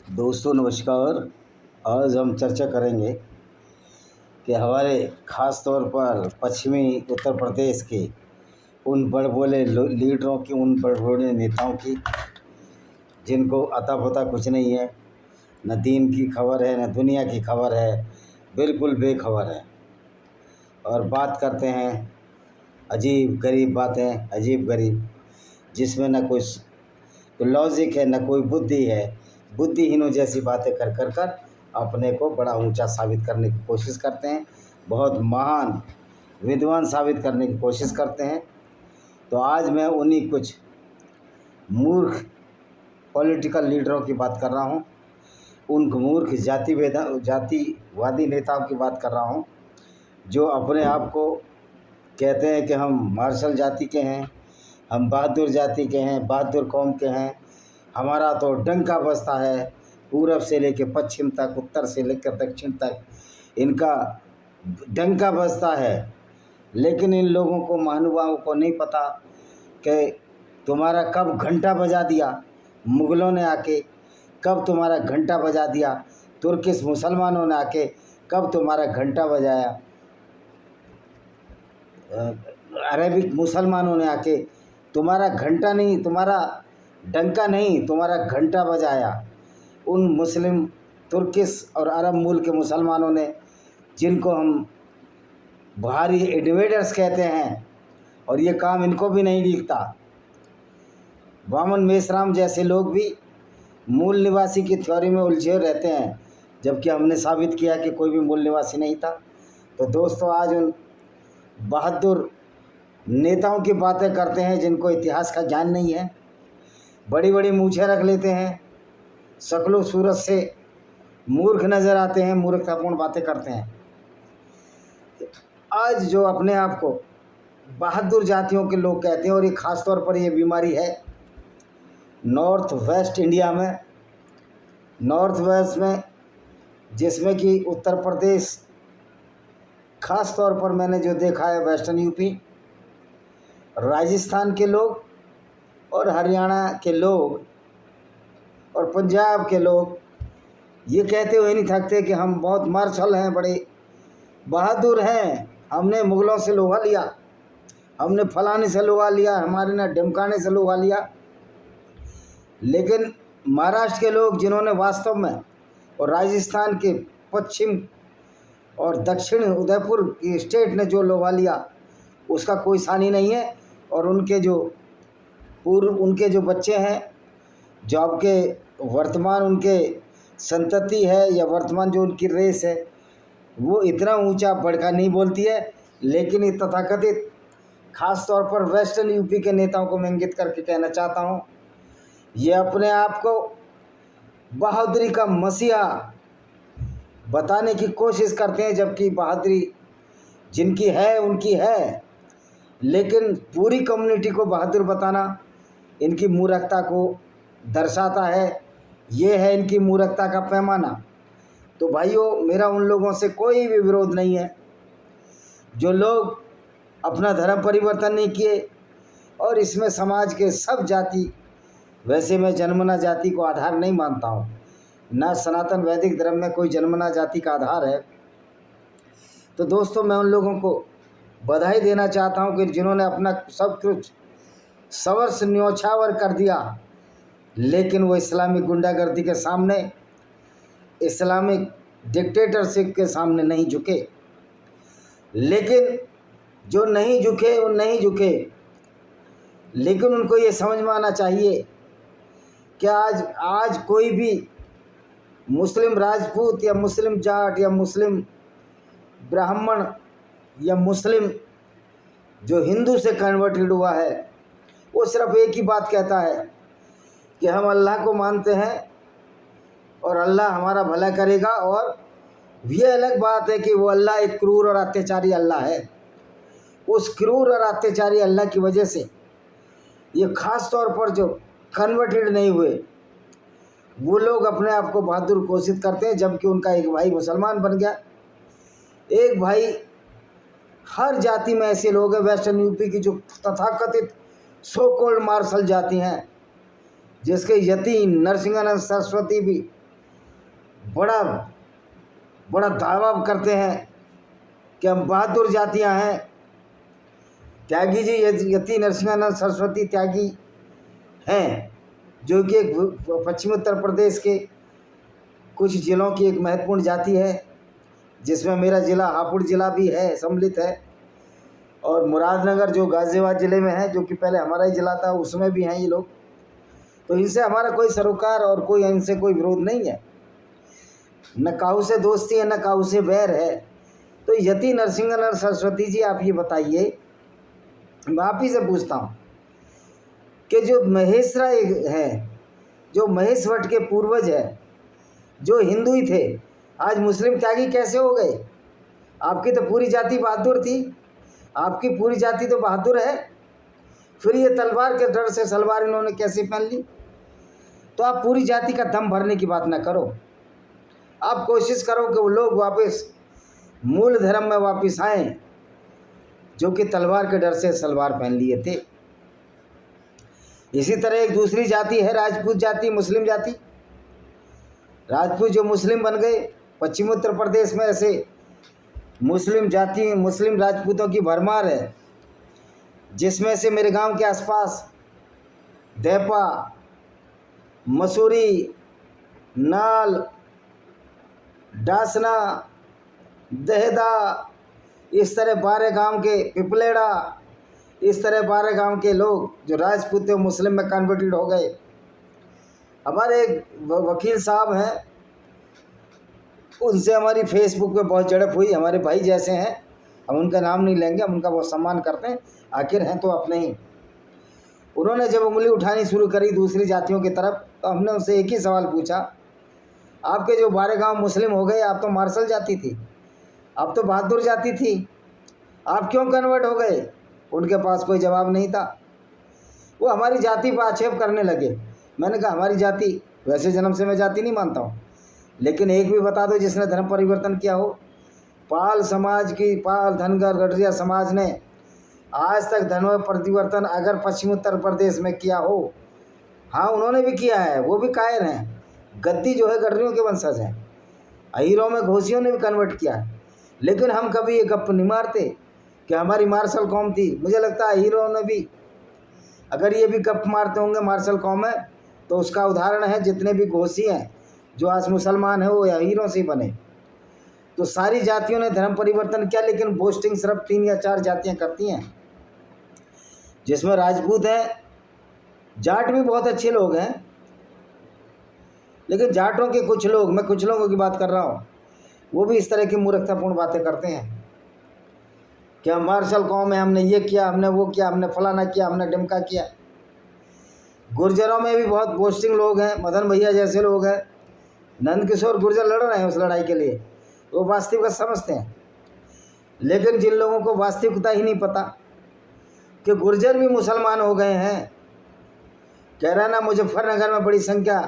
दोस्तों नमस्कार। आज हम चर्चा करेंगे कि हमारे ख़ास तौर पर पश्चिमी उत्तर प्रदेश के उन बड़बोले लीडरों की, उन बड़बोले नेताओं की जिनको अता पता कुछ नहीं है, न दीन की खबर है न दुनिया की खबर है, बिल्कुल बेखबर है और बात करते हैं अजीब गरीब बातें, अजीब गरीब, जिसमें न कोई लॉजिक है न कोई बुद्धि है। बुद्धिहीनों जैसी बातें कर अपने को बड़ा ऊंचा साबित करने की कोशिश करते हैं, बहुत महान विद्वान साबित करने की कोशिश करते हैं। तो आज मैं उन्हीं कुछ मूर्ख पॉलिटिकल लीडरों की बात कर रहा हूं, उन मूर्ख जातिवादी नेताओं की बात कर रहा हूं, जो अपने आप को कहते हैं कि हम मार्शल जाति के हैं, हम बहादुर जाति के हैं, बहादुर कौम के हैं, हमारा तो डंका बजता है पूरब से लेकर पश्चिम तक, उत्तर से लेकर दक्षिण तक इनका डंका बजता है। लेकिन इन लोगों को, महानुभावों को नहीं पता कि तुम्हारा कब घंटा बजा दिया मुग़लों ने आके, कब तुम्हारा घंटा बजा दिया तुर्किश मुसलमानों ने आके, कब तुम्हारा घंटा बजाया अरेबिक मुसलमानों ने आके। तुम्हारा घंटा नहीं, तुम्हारा डंका नहीं, तुम्हारा घंटा बजाया उन मुस्लिम, तुर्किश और अरब मूल के मुसलमानों ने, जिनको हम बाहरी इन्वेडर्स कहते हैं, और ये काम इनको भी नहीं दिखता। वामन मेश्राम जैसे लोग भी मूल निवासी की थ्योरी में उलझे रहते हैं, जबकि हमने साबित किया कि कोई भी मूल निवासी नहीं था। तो दोस्तों, आज उन बहादुर नेताओं की बातें करते हैं जिनको इतिहास का ज्ञान नहीं है, बड़ी बड़ी मूछें रख लेते हैं, शक्लो सूरत से मूर्ख नज़र आते हैं, मूर्खतापूर्ण बातें करते हैं। आज जो अपने आप को बहादुर जातियों के लोग कहते हैं, और ये ख़ास तौर पर ये बीमारी है नॉर्थ वेस्ट इंडिया में, नॉर्थ वेस्ट में, जिसमें कि उत्तर प्रदेश, ख़ास तौर पर मैंने जो देखा है वेस्टर्न यूपी, राजस्थान के लोग और हरियाणा के लोग और पंजाब के लोग ये कहते हुए नहीं थकते कि हम बहुत मार्शल हैं, बड़े बहादुर हैं, हमने मुग़लों से लोहा लिया, हमने फलाने से लोहा लिया, हमारे ना ढिमकाने से लोहा लिया। लेकिन महाराष्ट्र के लोग, जिन्होंने वास्तव में, और राजस्थान के पश्चिम और दक्षिण उदयपुर की स्टेट ने जो लोहा लिया, उसका कोई सानी नहीं है। और उनके जो बच्चे हैं, जो आपके वर्तमान उनके संतति है या वर्तमान जो उनकी रेस है, वो इतना ऊंचा भड़का नहीं बोलती है। लेकिन ये तथाकथित ख़ास तौर पर वेस्टर्न यूपी के नेताओं को मैं इंगित करके कहना चाहता हूँ, ये अपने आप को बहादुरी का मसीहा बताने की कोशिश करते हैं, जबकि बहादुरी जिनकी है उनकी है, लेकिन पूरी कम्युनिटी को बहादुर बताना इनकी मूर्खता को दर्शाता है। ये है इनकी मूर्खता का पैमाना। तो भाइयों, मेरा उन लोगों से कोई भी विरोध नहीं है जो लोग अपना धर्म परिवर्तन नहीं किए, और इसमें समाज के सब जाति, वैसे मैं जन्मना जाति को आधार नहीं मानता हूँ, ना सनातन वैदिक धर्म में कोई जन्मना जाति का आधार है। तो दोस्तों, मैं उन लोगों को बधाई देना चाहता हूं कि जिन्होंने अपना सब कुछ सवर्स न्योछावर कर दिया, लेकिन वो इस्लामिक गुंडागर्दी के सामने, इस्लामिक डिक्टेटरशिप के सामने नहीं झुके। लेकिन जो नहीं झुके वो नहीं झुके, लेकिन उनको ये समझ में आना चाहिए कि आज कोई भी मुस्लिम राजपूत या मुस्लिम जाट या मुस्लिम ब्राह्मण या मुस्लिम जो हिंदू से कन्वर्टेड हुआ है, वो सिर्फ एक ही बात कहता है कि हम अल्लाह को मानते हैं और अल्लाह हमारा भला करेगा। और ये अलग बात है कि वो अल्लाह एक क्रूर और अत्याचारी अल्लाह है। उस क्रूर और अत्याचारी अल्लाह की वजह से ये ख़ास तौर पर जो कन्वर्टेड नहीं हुए, वो लोग अपने आप को बहादुर घोषित करते हैं, जबकि उनका एक भाई मुसलमान बन गया। एक भाई, हर जाति में ऐसे लोग हैं वेस्टर्न यूपी की जो तथाकथित सो कॉल्ड मार्शल जाति हैं, जिसके यति नरसिंहानंद सरस्वती भी बड़ा बड़ा दावा करते हैं कि हम बहादुर जातियां हैं। त्यागी जी यति नरसिंहानंद सरस्वती त्यागी हैं, जो कि एक पश्चिमी उत्तर प्रदेश के कुछ जिलों की एक महत्वपूर्ण जाति है, जिसमें मेरा ज़िला हापुड़ ज़िला भी है, सम्मिलित है। और मुरादनगर जो गाज़ियाबाद ज़िले में है, जो कि पहले हमारा ही ज़िला था, उसमें भी हैं ये लोग। तो इनसे हमारा कोई सरोकार और कोई इनसे कोई विरोध नहीं है, न काहू से दोस्ती है, न काहू से वैर है। तो यति नरसिंहानंद सरस्वती जी, आप ये बताइए, मैं आप ही से पूछता हूँ कि जो महेश्वरा है, जो महेश भट्ट के पूर्वज है, जो हिंदू ही थे, आज मुस्लिम त्यागी कैसे हो गए? आपकी तो पूरी जाति बहादुर थी, आपकी पूरी जाति तो बहादुर है, फिर ये तलवार के डर से सलवार इन्होंने कैसे पहन ली? तो आप पूरी जाति का दम भरने की बात ना करो, आप कोशिश करो कि वो लोग वापस मूल धर्म में वापस आएं, जो कि तलवार के डर से सलवार पहन लिए थे। इसी तरह एक दूसरी जाति है, राजपूत जाति, मुस्लिम जाति। राजपूत जो मुस्लिम बन गए, पश्चिमी उत्तर प्रदेश में ऐसे मुस्लिम जाति, मुस्लिम राजपूतों की भरमार है, जिसमें से मेरे गांव के आसपास देपा, मसूरी, नाल, डासना, दहेदा, इस तरह 12 गांव के, पिपलेड़ा, इस तरह 12 गांव के लोग जो राजपूत थे मुस्लिम में कन्वर्टेड हो गए। हमारे एक वकील साहब हैं, उनसे हमारी फेसबुक पे बहुत झड़प हुई, हमारे भाई जैसे हैं, हम उनका नाम नहीं लेंगे, हम उनका बहुत सम्मान करते हैं, आखिर हैं तो अपने ही। उन्होंने जब उंगली उठानी शुरू करी दूसरी जातियों की तरफ, तो हमने उनसे एक ही सवाल पूछा, आपके जो 12 गांव मुस्लिम हो गए, आप तो मार्शल जाति थी, आप तो बहादुर जाति थी, आप क्यों कन्वर्ट हो गए? उनके पास कोई जवाब नहीं था। वो हमारी जाति पर आक्षेप करने लगे। मैंने कहा हमारी जाति, वैसे जन्म से मैं जाति नहीं मानता हूँ, लेकिन एक भी बता दो जिसने धर्म परिवर्तन किया हो। पाल समाज की, पाल धनगर गडरिया समाज ने आज तक धर्म परिवर्तन अगर पश्चिमी उत्तर प्रदेश में किया हो, हाँ उन्होंने भी किया है, वो भी कायर हैं। गद्दी जो है गडरियों के वंशज हैं, अहीरों में घोषियों ने भी कन्वर्ट किया है, लेकिन हम कभी ये गप नहीं मारते कि हमारी मार्शल कौम थी। मुझे लगता है हीरो ने भी, अगर ये भी गप मारते होंगे मार्शल कौम है, तो उसका उदाहरण है जितने भी घोषी हैं जो आज मुसलमान हैं, वो या हीरो से बने। तो सारी जातियों ने धर्म परिवर्तन किया, लेकिन बोस्टिंग सिर्फ 3 या 4 जातियां करती हैं, जिसमें राजपूत हैं, जाट भी बहुत अच्छे लोग हैं, लेकिन जाटों के कुछ लोग, मैं कुछ लोगों की बात कर रहा हूँ, वो भी इस तरह की मूर्खतापूर्ण बातें करते हैं कि हम मार्शल कौम है, हमने ये किया, हमने वो किया, हमने फलाना किया, हमने डिमका किया। गुर्जरों में भी बहुत बोस्टिंग लोग हैं, मदन भैया जैसे लोग हैं, नंद किशोर गुर्जर लड़ रहे हैं उस लड़ाई के लिए, वो वास्तविकता समझते हैं। लेकिन जिन लोगों को वास्तविकता ही नहीं पता कि गुर्जर भी मुसलमान हो गए हैं, कैराना मुजफ्फरनगर में बड़ी संख्या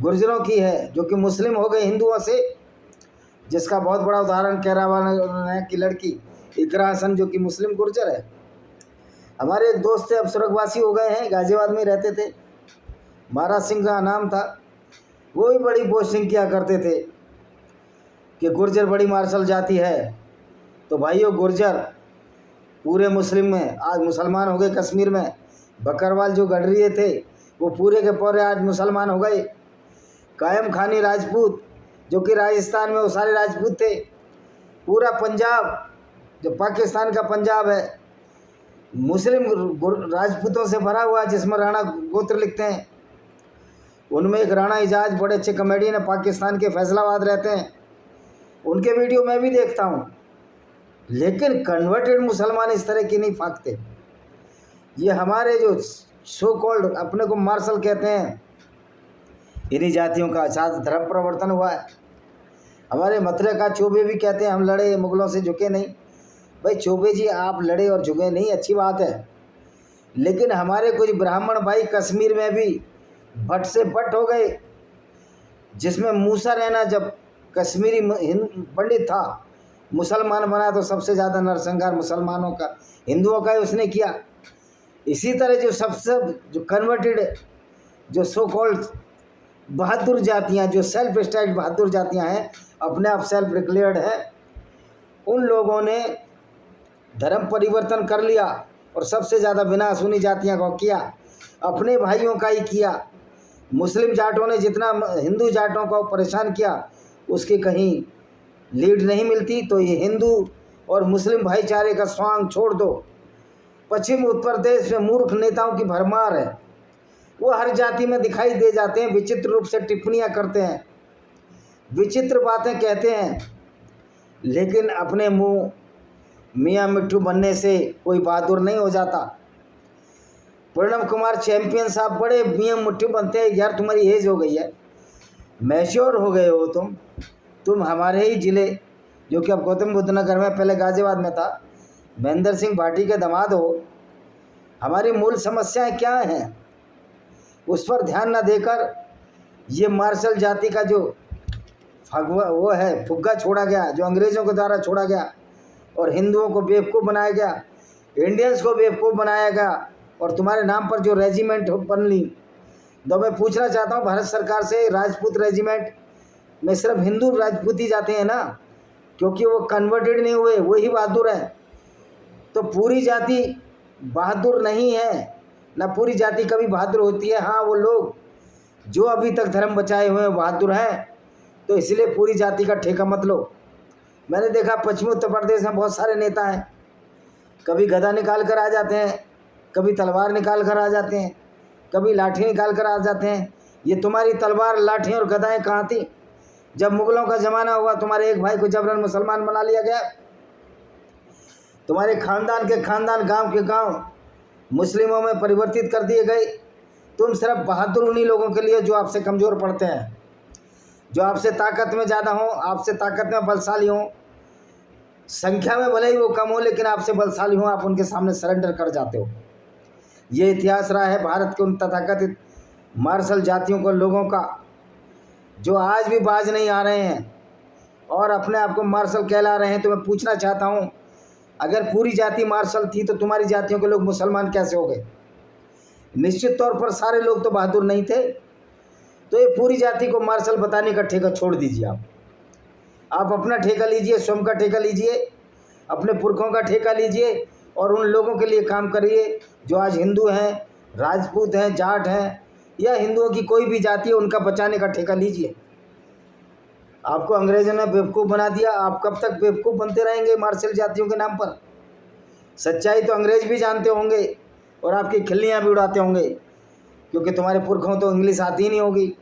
गुर्जरों की है जो कि मुस्लिम हो गए हिंदुओं से, जिसका बहुत बड़ा उदाहरण कैराना की लड़की इकरा हसन जो कि मुस्लिम गुर्जर है। हमारे एक दोस्त थे, अब स्वर्गवासी हो गए हैं, गाजियाबाद में रहते थे, महाराज सिंह का नाम था, वो भी बड़ी बोस्टिंग किया करते थे कि गुर्जर बड़ी मार्शल जाति है। तो भाइयों, गुर्जर पूरे मुस्लिम में आज मुसलमान हो गए। कश्मीर में बकरवाल जो गडरिए थे, वो पूरे के पूरे आज मुसलमान हो गए। कायम खानी राजपूत जो कि राजस्थान में वो सारे राजपूत थे। पूरा पंजाब जो पाकिस्तान का पंजाब है, मुस्लिम राजपूतों से भरा हुआ, जिसमें राणा गोत्र लिखते हैं। उनमें एक राणा इजाज बड़े अच्छे कॉमेडियन है, पाकिस्तान के फैसलाबाद रहते हैं, उनके वीडियो मैं भी देखता हूँ। लेकिन कन्वर्टेड मुसलमान इस तरह की नहीं फाँकते। ये हमारे जो सो कॉल्ड अपने को मार्शल कहते हैं, इन्हीं जातियों का साथ धर्म परिवर्तन हुआ है। हमारे मथुरा का चौबे भी कहते हैं हम लड़े, मुगलों से झुके नहीं। भाई चौबे जी, आप लड़े और झुके नहीं, अच्छी बात है, लेकिन हमारे कुछ ब्राह्मण भाई कश्मीर में भी भट्ट से भट्ट हो गए, जिसमें मूसा रैना जब कश्मीरी पंडित था, मुसलमान बना, तो सबसे ज़्यादा नरसंहार मुसलमानों का, हिंदुओं का ही उसने किया। इसी तरह जो सबसे जो कन्वर्टेड जो सो कॉल्ड बहादुर जातियां, जो सेल्फ स्टाइल्ड बहादुर जातियां हैं, अपने आप सेल्फ डिक्लेयर्ड है, उन लोगों ने धर्म परिवर्तन कर लिया और सबसे ज़्यादा विनाश उन्हीं जातियाँ को किया, अपने भाइयों का ही किया। मुस्लिम जाटों ने जितना हिंदू जाटों को परेशान किया उसकी कहीं लीड नहीं मिलती। तो ये हिंदू और मुस्लिम भाईचारे का स्वांग छोड़ दो। पश्चिम उत्तर प्रदेश में मूर्ख नेताओं की भरमार है, वो हर जाति में दिखाई दे जाते हैं, विचित्र रूप से टिप्पणियां करते हैं, विचित्र बातें कहते हैं, लेकिन अपने मुंह मियाँ मिट्ठू बनने से कोई बहादुर नहीं हो जाता। प्रणव कुमार चैंपियन साहब बड़े मियाँ मिट्ठू बनते हैं। यार तुम्हारी एज हो गई है, मैच्योर हो गए हो तुम हमारे ही ज़िले, जो कि अब गौतम बुद्ध नगर में, पहले गाजियाबाद में था, महेंद्र सिंह भाटी के दामाद हो। हमारी मूल समस्याएं क्या हैं उस पर ध्यान न देकर ये मार्शल जाति का जो वो है फुग्गा छोड़ा गया, जो अंग्रेज़ों के द्वारा छोड़ा गया और हिंदुओं को बेवकूफ़ बनाया गया, इंडियंस को बेवकूफ़ बनाया गया, और तुम्हारे नाम पर जो रेजिमेंट बन ली। तो मैं पूछना चाहता हूँ भारत सरकार से, राजपूत रेजिमेंट में सिर्फ हिंदू राजपूत ही जाते हैं ना, क्योंकि वो कन्वर्टेड नहीं हुए, वही बहादुर हैं। तो पूरी जाति बहादुर नहीं है ना, पूरी जाति कभी बहादुर होती है। हाँ, वो लोग जो अभी तक धर्म बचाए हुए हैं बहादुर हैं, तो इसलिए पूरी जाति का ठेका मत लो। मैंने देखा पश्चिमी उत्तर प्रदेश में बहुत सारे नेता हैं, कभी गदा निकाल कर आ जाते हैं, कभी तलवार निकाल कर आ जाते हैं, कभी लाठी निकाल कर आ जाते हैं। ये तुम्हारी तलवार, लाठी और गदाएं कहाँ थी जब मुगलों का ज़माना हुआ? तुम्हारे एक भाई को जबरन मुसलमान बना लिया गया, तुम्हारे खानदान के खानदान, गांव के गांव मुस्लिमों में परिवर्तित कर दिए गए। तुम सिर्फ बहादुर उन्हीं लोगों के लिए जो आपसे कमज़ोर पड़ते हैं, जो आपसे ताकत में ज़्यादा हो, आपसे ताकत में बलशाली हो, संख्या में भले ही वो कम हो लेकिन आपसे बलशाली हो, आप उनके सामने सरेंडर कर जाते हो। ये इतिहास रहा है भारत के उन तथाकथित मार्शल जातियों को, लोगों का, जो आज भी बाज नहीं आ रहे हैं और अपने आप को मार्शल कहला रहे हैं। तो मैं पूछना चाहता हूँ, अगर पूरी जाति मार्शल थी तो तुम्हारी जातियों के लोग मुसलमान कैसे हो गए? निश्चित तौर पर सारे लोग तो बहादुर नहीं थे। तो ये पूरी जाति को मार्शल बताने का ठेका छोड़ दीजिए। आप अपना ठेका लीजिए, स्वयं का ठेका लीजिए, अपने पुरखों का ठेका लीजिए और उन लोगों के लिए काम करिए जो आज हिंदू हैं, राजपूत हैं, जाट हैं, या हिंदुओं की कोई भी जाति है, उनका बचाने का ठेका लीजिए। आपको अंग्रेज़ों ने बेवकूफ़ बना दिया, आप कब तक बेवकूफ़ बनते रहेंगे मार्शल जातियों के नाम पर? सच्चाई तो अंग्रेज़ भी जानते होंगे और आपकी खिल्लियाँ भी उड़ाते होंगे, क्योंकि तुम्हारे पुरखों तो इंग्लिश आती ही नहीं होगी।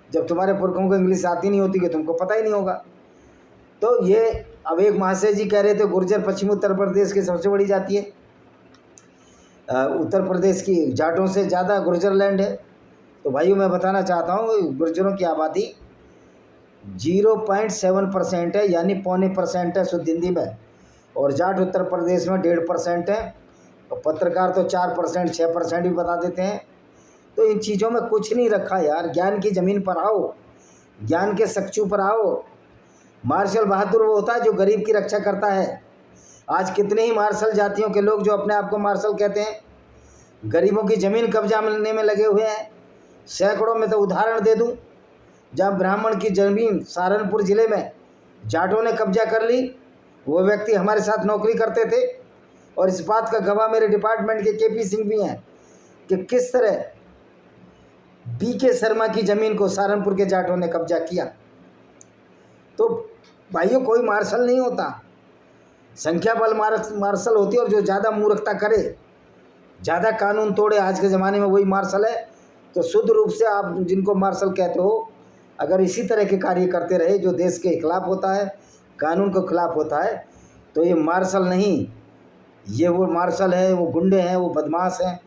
जब तुम्हारे पुरखों को इंग्लिश आती नहीं होती कि तुमको पता ही नहीं होगा। तो ये अब एक महाशय जी कह रहे थे गुर्जर पश्चिमी उत्तर प्रदेश की सबसे बड़ी जाति है, उत्तर प्रदेश की जाटों से ज़्यादा गुर्जर लैंड है। तो भाइयों मैं बताना चाहता हूँ, गुर्जरों की आबादी 0.7% है, यानी 0.25% है शुद्ध हिंदी में, और जाट उत्तर प्रदेश में 1.5% है। और पत्रकार तो 4%, 6% भी बता देते हैं। तो इन चीज़ों में कुछ नहीं रखा यार। ज्ञान की ज़मीन पर आओ, ज्ञान के सच्चू पर आओ। मार्शल बहादुर वो होता है जो गरीब की रक्षा करता है। आज कितने ही मार्शल जातियों के लोग जो अपने आप को मार्शल कहते हैं, गरीबों की ज़मीन कब्जा मिलने में लगे हुए हैं। सैकड़ों में तो उदाहरण दे दूं, जब ब्राह्मण की ज़मीन सहारनपुर ज़िले में जाटों ने कब्जा कर ली, वो व्यक्ति हमारे साथ नौकरी करते थे और इस बात का गवाह मेरे डिपार्टमेंट के केपी सिंह भी हैं कि किस तरह बीके शर्मा की ज़मीन को सहारनपुर के जाटों ने कब्जा किया। तो भाइयों, कोई मार्शल नहीं होता, संख्या बल मार्शल होती है, और जो ज़्यादा मूर्खता करे, ज़्यादा कानून तोड़े, आज के ज़माने में वही मार्शल है। तो शुद्ध रूप से आप जिनको मार्शल कहते हो, अगर इसी तरह के कार्य करते रहे जो देश के खिलाफ होता है, कानून के खिलाफ होता है, तो ये मार्शल नहीं, ये वो मार्शल है, वो गुंडे हैं, वो बदमाश हैं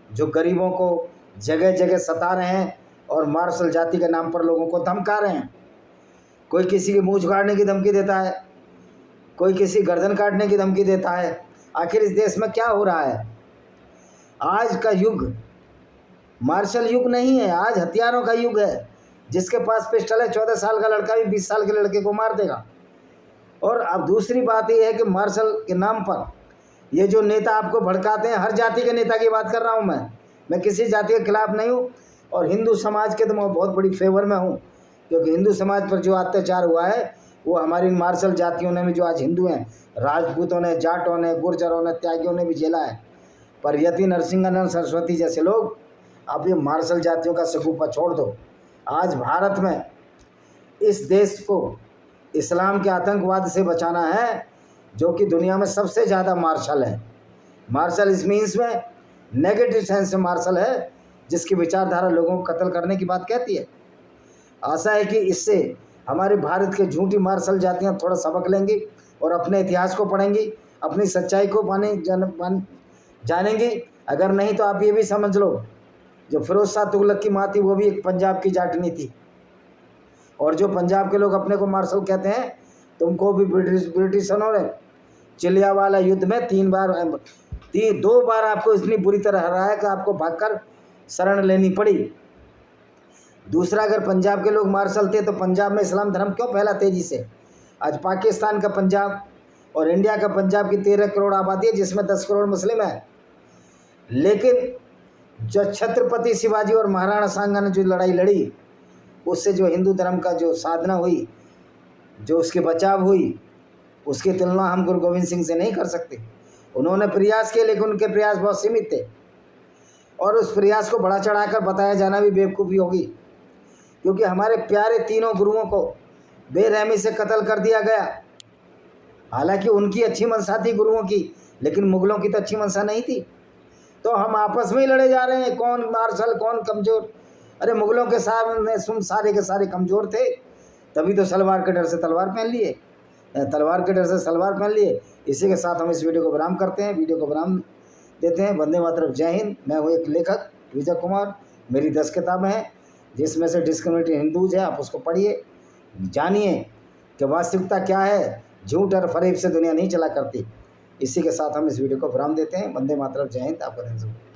जो गरीबों को जगह जगह सता रहे हैं और मार्शल जाति के नाम पर लोगों को धमका रहे हैं। कोई किसी की मूंछ काटने की धमकी देता है, कोई किसी गर्दन काटने की धमकी देता है। आखिर इस देश में क्या हो रहा है? आज का युग मार्शल युग नहीं है, आज हथियारों का युग है। जिसके पास पिस्टल है, 14 साल का लड़का भी 20 साल के लड़के को मार देगा। और अब दूसरी बात ये है कि मार्शल के नाम पर ये जो नेता आपको भड़काते हैं, हर जाति के नेता की बात कर रहा हूँ मैं किसी जाति के खिलाफ नहीं हूँ। और हिंदू समाज के तो मैं बहुत बड़ी फेवर में हूँ, क्योंकि हिंदू समाज पर जो अत्याचार हुआ है वो हमारी मार्शल जातियों ने भी, जो आज हिंदू हैं, राजपूतों ने, जाटों ने, गुर्जरों ने, त्यागियों ने भी झेला है। पर यति नरसिंहानंद सरस्वती जैसे लोग, अब ये मार्शल जातियों का शकूफा छोड़ दो। आज भारत में इस देश को इस्लाम के आतंकवाद से बचाना है, जो कि दुनिया में सबसे ज़्यादा मार्शल है। मार्शल इस मीन्स में नेगेटिव सेंस में मार्शल है, जिसकी विचारधारा लोगों को कत्ल करने की बात कहती है। आशा है कि इससे हमारे भारत के झूठी मार्शल जातियाँ थोड़ा सबक लेंगी और अपने इतिहास को पढ़ेंगी, अपनी सच्चाई को जानेंगी। अगर नहीं तो आप ये भी समझ लो, जो फिरोज शाह तुगलक की माँ थी वो भी एक पंजाब की जाटनी थी, और जो पंजाब के लोग अपने को मार्शल कहते हैं, तुमको भी ब्रिटिशरों ने चिलियावाला युद्ध में 2 बार आपको इतनी बुरी तरह हराया कि आपको भागकर शरण लेनी पड़ी। दूसरा, अगर पंजाब के लोग मार्शल थे तो पंजाब में इस्लाम धर्म क्यों फैला तेजी से? आज पाकिस्तान का पंजाब और इंडिया का पंजाब की 13 करोड़ आबादी है, जिसमें 10 करोड़ मुस्लिम है। लेकिन जो छत्रपति शिवाजी और महाराणा सांगा ने जो लड़ाई लड़ी, उससे जो हिंदू धर्म का जो साधना हुई, जो उसके बचाव हुई, उसकी तुलना हम गुरु गोविंद सिंह से नहीं कर सकते। उन्होंने प्रयास किए, लेकिन उनके प्रयास बहुत सीमित थे, और उस प्रयास को बढ़ा चढ़ाकर बताया जाना भी बेवकूफ़ी होगी, क्योंकि हमारे प्यारे तीनों गुरुओं को बेरहमी से कत्ल कर दिया गया। हालांकि उनकी अच्छी मंशा थी गुरुओं की, लेकिन मुगलों की तो अच्छी मंशा नहीं थी। तो हम आपस में ही लड़े जा रहे हैं, कौन मार्शल कौन कमज़ोर। अरे मुगलों के सामने सारे के सारे कमज़ोर थे, तभी तो सलवार के डर से तलवार पहन लिए, तलवार के डर से सलवार पहन लिए। इसी के साथ हम इस वीडियो को विराम करते हैं, वीडियो को विराम देते हैं। वंदे मातरम, जय हिंद। मैं हूँ एक लेखक विजय कुमार। मेरी 10 किताबें हैं, जिसमें से डिस्क्रिमिनेटिंग हिंदूज है। आप उसको पढ़िए, जानिए कि वास्तविकता क्या है। झूठ और फरेब से दुनिया नहीं चला करती। इसी के साथ हम इस वीडियो को विराम देते हैं। वंदे मातरम, जय हिंद। आपका दिन शुभ।